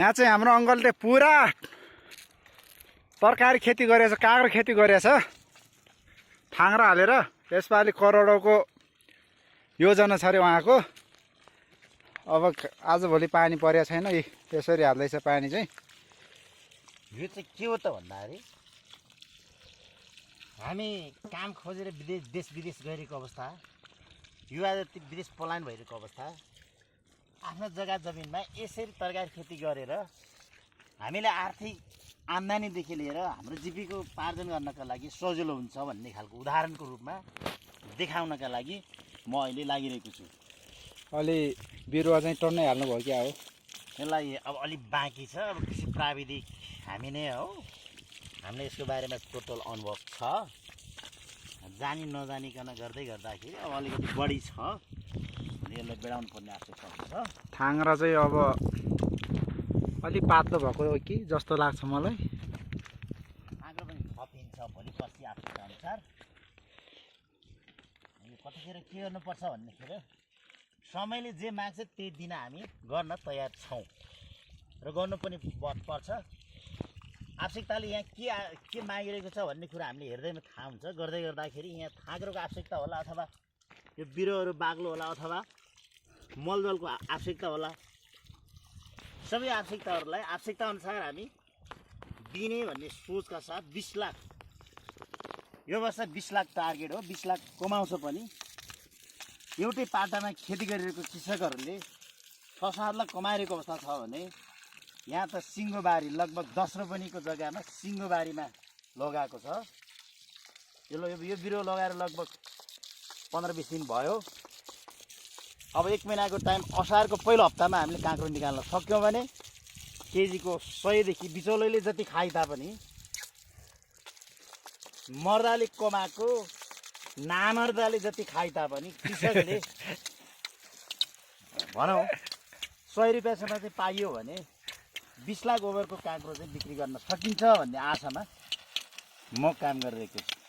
यहाँ चाहिँ हाम्रो अङ्कलले पुरा तरकारी खेती गरेछ, काँक्रो खेती गरेछ थाङ्ग्रा हालेर। यसपालि करोडौँको योजना छ अरे उहाँको। अब आजभोलि पानी परेको छैन, यसरी हाल्दैछ पानी चाहिँ। यो चाहिँ के हो त भन्दाखेरि हामी काम खोजेर देश विदेश गइरहेको अवस्था, युवा विदेश पलायन भइरहेको अवस्था, आफ्नो जग्गा जमिनमा यसरी तरकारी खेती गरेर हामीले आर्थिक आम्दानीदेखि लिएर हाम्रो जीविकोपार्जन गर्नका लागि सजिलो हुन्छ भन्ने खालको उदाहरणको रूपमा देखाउनका लागि म अहिले लागिरहेको छु। अलि बिरुवा चाहिँ टन्नै हाल्नुभयो क्या हो? यसलाई अब अलिक बाँकी छ। अब कृषि प्राविधिक हामी नै हो, हामीले यसको बारेमा टोटल अनुभव छ। जानी नजानिकन गर्दै गर्दाखेरि अब अलिकति बढी छ, यसलाई बेडाउनु पर्ने आवश्यकता हुन्छ। थाङ्ग्रा चाहिँ अब अलिक पातलो भएको हो कि जस्तो लाग्छ मलाई। आगो पनि थपिन्छ भोलि पर्सि आवश्यकता अनुसार। यो कतिखेर के गर्नुपर्छ भन्दाखेरि समयले जे माग्छ त्यही दिन हामी गर्न तयार छौँ र गर्नु पनि पर्छ। आवश्यकताले यहाँ के मागिरहेको छ भन्ने कुरा हामीले हेर्दैमा थाहा हुन्छ। गर्दै गर्दाखेरि यहाँ थाँग्रोको आवश्यकता होला, अथवा यो बिरुवाहरू बाग्लो होला, अथवा मलजलको आवश्यकता होला। सबै आवश्यकताहरूलाई आवश्यकता अनुसार हामी दिने भन्ने सोचका साथ 20 लाख, यो वर्ष 20 लाख टार्गेट हो। 20 लाख कमाउँछ पनि। एउटै पाटामा खेती गरिरहेको कृषकहरूले 6-7 लाख कमाइरहेको अवस्था छ भने यहाँ त सिङ्गोबारी लगभग 10 रोपनीको जग्गामा सिङ्गोबारीमा लगाएको छ। यो बिरुवा लगाएर लगभग 15-20 दिन भयो। अब 1 महिनाको टाइम, असारको पहिलो हप्तामा हामीले काँक्रो निकाल्न सक्यौँ भने केजीको 100 देखि बिचौलैले जति खाइ तापनि मर्दाले कमाएको नामर्दाले जति खाइ तापनि कृषकले भनौँ 100 रुपियाँसम्म चाहिँ पाइयो भने 20 लाख ओभरको काँक्रो चाहिँ बिक्री गर्न सकिन्छ भन्ने आशामा म काम गरिरहेको छु।